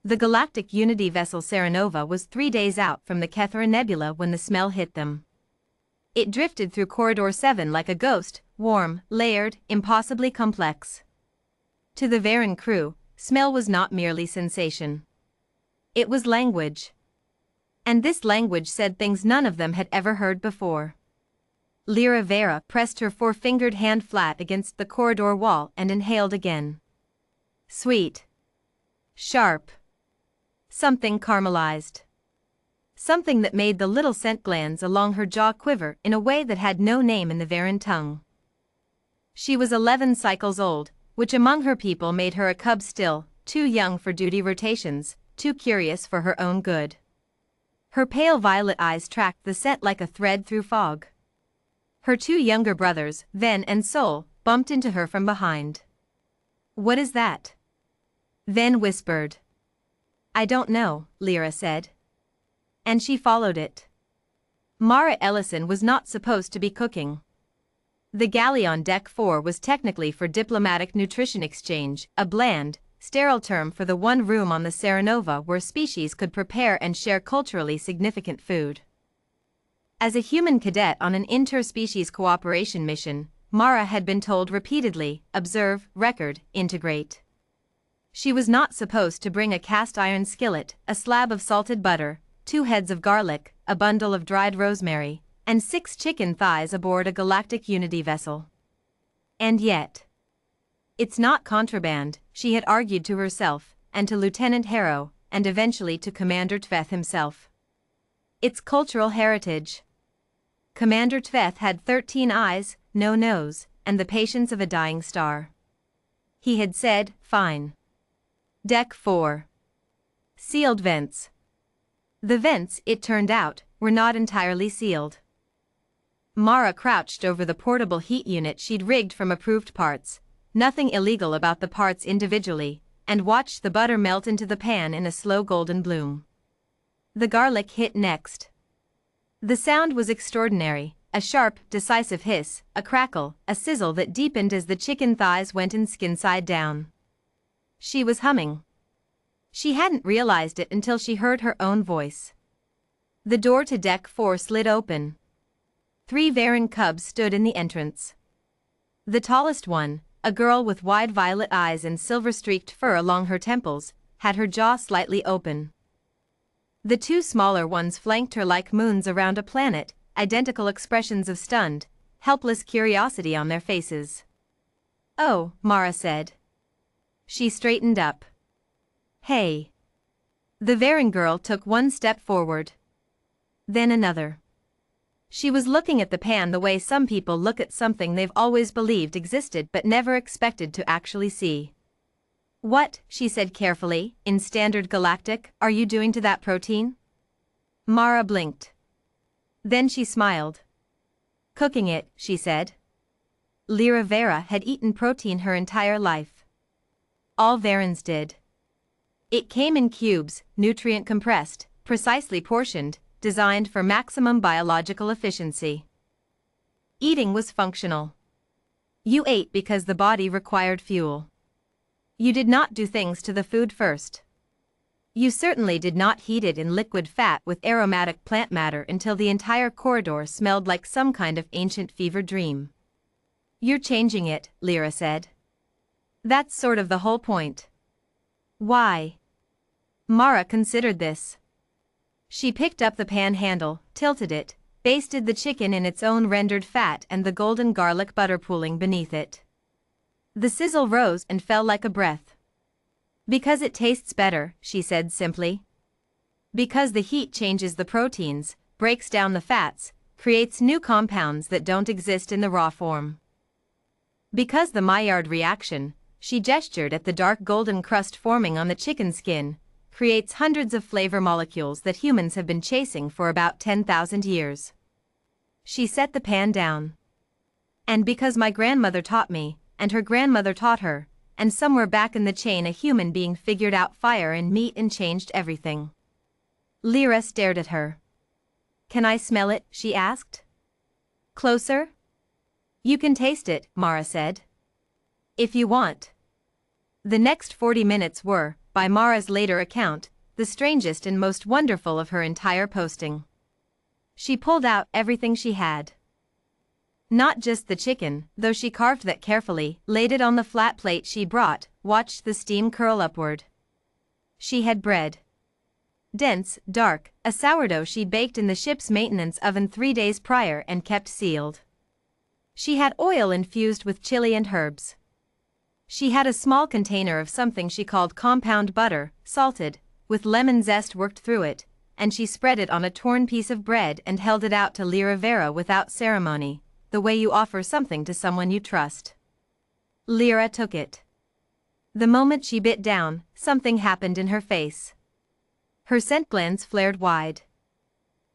The galactic unity vessel Serenova was 3 days out from the Kethra Nebula when the smell hit them. It drifted through Corridor 7 like a ghost, warm, layered, impossibly complex. To the Varen crew, smell was not merely sensation. It was language. And this language said things none of them had ever heard before. Lyra Vera pressed her four-fingered hand flat against the corridor wall and inhaled again. Sweet. Sharp. Something caramelized. Something that made the little scent glands along her jaw quiver in a way that had no name in the Varen tongue. She was 11 cycles old, which among her people made her a cub still, too young for duty rotations, too curious for her own good. Her pale violet eyes tracked the scent like a thread through fog. Her two younger brothers, Ven and Sol, bumped into her from behind. "What is that?" Ven whispered. "I don't know," Lyra said. And she followed it. Mara Ellison was not supposed to be cooking. The galley on Deck 4 was technically for diplomatic nutrition exchange, a bland, sterile term for the one room on the Serenova where species could prepare and share culturally significant food. As a human cadet on an interspecies cooperation mission, Mara had been told repeatedly, observe, record, integrate. She was not supposed to bring a cast iron skillet, a slab of salted butter, 2 heads of garlic, a bundle of dried rosemary, and 6 chicken thighs aboard a galactic unity vessel. And yet, it's not contraband, she had argued to herself, and to Lieutenant Harrow, and eventually to Commander Tveth himself. It's cultural heritage. Commander Tveth had 13 eyes, no nose, and the patience of a dying star. He had said, fine. Deck 4. Sealed vents. The vents, it turned out, were not entirely sealed. Mara crouched over the portable heat unit she'd rigged from approved parts, nothing illegal about the parts individually, and watched the butter melt into the pan in a slow golden bloom. The garlic hit next. The sound was extraordinary, a sharp, decisive hiss, a crackle, a sizzle that deepened as the chicken thighs went in skin side down. She was humming. She hadn't realized it until she heard her own voice. The door to Deck 4 slid open. 3 Varen cubs stood in the entrance. The tallest one, a girl with wide violet eyes and silver-streaked fur along her temples, had her jaw slightly open. The 2 smaller ones flanked her like moons around a planet, identical expressions of stunned, helpless curiosity on their faces. "Oh," Mara said. She straightened up. "Hey." The Varen girl took 1 step forward. Then another. She was looking at the pan the way some people look at something they've always believed existed but never expected to actually see. "What," she said carefully, in standard galactic, "are you doing to that protein?" Mara blinked. Then she smiled. "Cooking it," she said. Lyra Vera had eaten protein her entire life. All Varens did. It came in cubes, nutrient compressed, precisely portioned, designed for maximum biological efficiency. Eating was functional. You ate because the body required fuel. You did not do things to the food first. You certainly did not heat it in liquid fat with aromatic plant matter until the entire corridor smelled like some kind of ancient fever dream. "You're changing it," Lyra said. "That's sort of the whole point." "Why?" Mara considered this. She picked up the pan handle, tilted it, basted the chicken in its own rendered fat and the golden garlic butter pooling beneath it. The sizzle rose and fell like a breath. "Because it tastes better," she said simply. "Because the heat changes the proteins, breaks down the fats, creates new compounds that don't exist in the raw form. Because the Maillard reaction," she gestured at the dark golden crust forming on the chicken skin, "creates hundreds of flavor molecules that humans have been chasing for about 10,000 years." She set the pan down. "And because my grandmother taught me, and her grandmother taught her, and somewhere back in the chain a human being figured out fire and meat and changed everything." Lyra stared at her. "Can I smell it?" she asked. "Closer?" "You can taste it," Mara said. "If you want." The next 40 minutes were, by Mara's later account, the strangest and most wonderful of her entire posting. She pulled out everything she had. Not just the chicken, though she carved that carefully, laid it on the flat plate she brought, watched the steam curl upward. She had bread. Dense, dark, a sourdough she baked in the ship's maintenance oven 3 days prior and kept sealed. She had oil infused with chili and herbs. She had a small container of something she called compound butter, salted, with lemon zest worked through it, and she spread it on a torn piece of bread and held it out to Lyra Vera without ceremony, the way you offer something to someone you trust. Lyra took it. The moment she bit down, something happened in her face. Her scent glands flared wide.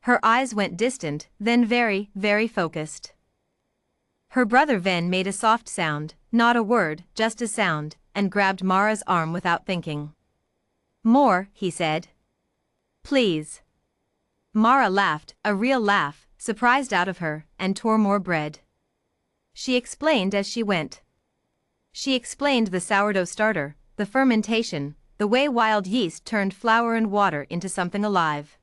Her eyes went distant, then very, very focused. Her brother Ven made a soft sound, not a word, just a sound, and grabbed Mara's arm without thinking. "More," he said. "Please." Mara laughed, a real laugh, surprised out of her, and tore more bread. She explained as she went. She explained the sourdough starter, the fermentation, the way wild yeast turned flour and water into something alive.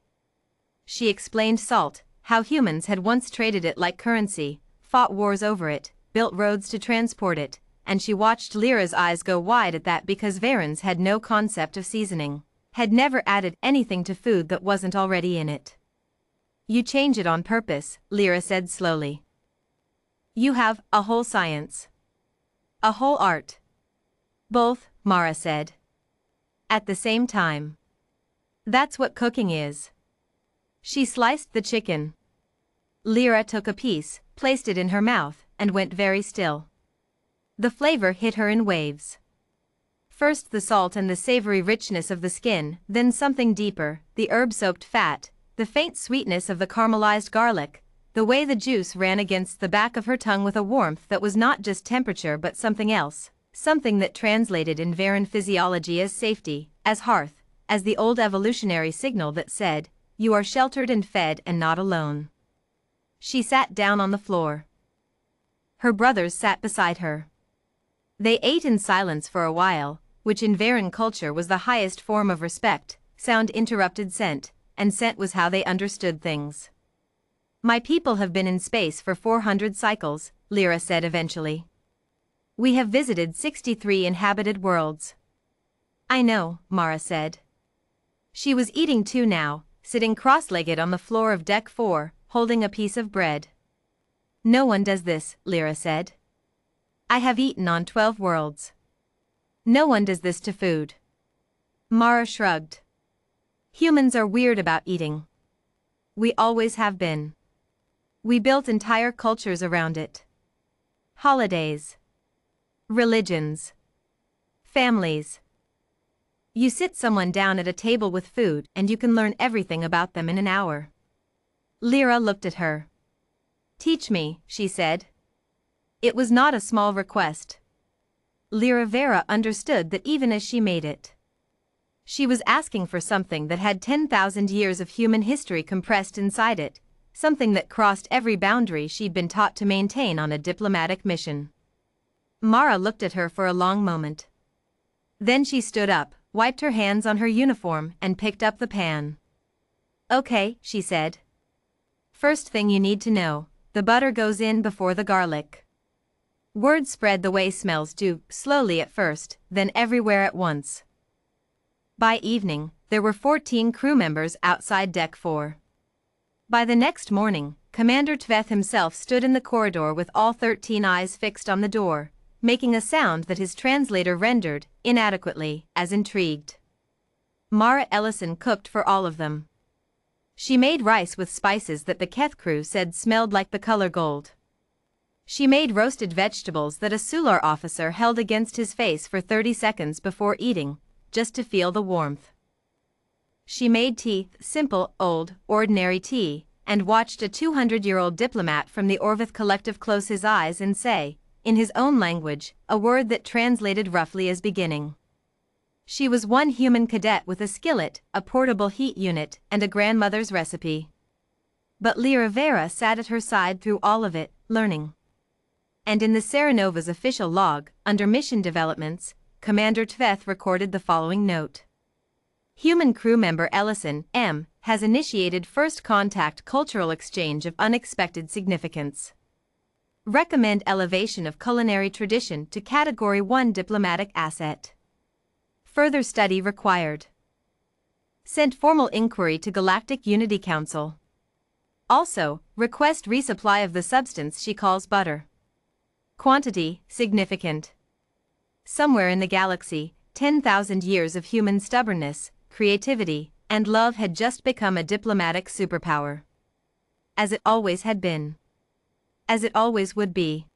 She explained salt, how humans had once traded it like currency, fought wars over it, built roads to transport it, and she watched Lyra's eyes go wide at that because Varens had no concept of seasoning, had never added anything to food that wasn't already in it. "You change it on purpose," Lyra said slowly. "You have a whole science. A whole art." "Both," Mara said. "At the same time. That's what cooking is." She sliced the chicken. Lyra took a piece, placed it in her mouth, and went very still. The flavor hit her in waves. First the salt and the savory richness of the skin, then something deeper, the herb-soaked fat, the faint sweetness of the caramelized garlic, the way the juice ran against the back of her tongue with a warmth that was not just temperature but something else, something that translated in Varen physiology as safety, as hearth, as the old evolutionary signal that said, "You are sheltered and fed and not alone." She sat down on the floor. Her brothers sat beside her. They ate in silence for a while, which in Varen culture was the highest form of respect. Sound interrupted scent, and scent was how they understood things. "My people have been in space for 400 cycles," Lyra said eventually. "We have visited 63 inhabited worlds." "I know," Mara said. She was eating too now, sitting cross-legged on the floor of Deck 4, holding a piece of bread. "No one does this," Lyra said. "I have eaten on 12 worlds. No one does this to food." Mara shrugged. "Humans are weird about eating. We always have been. We built entire cultures around it. Holidays. Religions. Families. You sit someone down at a table with food and you can learn everything about them in an hour." Lyra looked at her. "Teach me," she said. It was not a small request. Lyra Vera understood that even as she made it. She was asking for something that had 10,000 years of human history compressed inside it, something that crossed every boundary she'd been taught to maintain on a diplomatic mission. Mara looked at her for a long moment. Then she stood up, wiped her hands on her uniform and picked up the pan. "Okay," she said. "First thing you need to know, the butter goes in before the garlic." Word spread the way smells do, slowly at first, then everywhere at once. By evening, there were 14 crew members outside Deck 4. By the next morning, Commander Tveth himself stood in the corridor with all 13 eyes fixed on the door, making a sound that his translator rendered, inadequately, as intrigued. Mara Ellison cooked for all of them. She made rice with spices that the Keth crew said smelled like the color gold. She made roasted vegetables that a Sular officer held against his face for 30 seconds before eating, just to feel the warmth. She made tea, simple, old, ordinary tea, and watched a 200-year-old diplomat from the Orvith Collective close his eyes and say, in his own language, a word that translated roughly as beginning. She was one human cadet with a skillet, a portable heat unit, and a grandmother's recipe. But Lyra Vera sat at her side through all of it, learning. And in the Serenova's official log, under mission developments, Commander Tveth recorded the following note. Human crew member Ellison, M., has initiated first contact cultural exchange of unexpected significance. Recommend elevation of culinary tradition to Category 1 diplomatic asset. Further study required. Sent formal inquiry to Galactic Unity Council. Also, request resupply of the substance she calls butter. Quantity, significant. Somewhere in the galaxy, 10,000 years of human stubbornness, creativity, and love had just become a diplomatic superpower. As it always had been. As it always would be.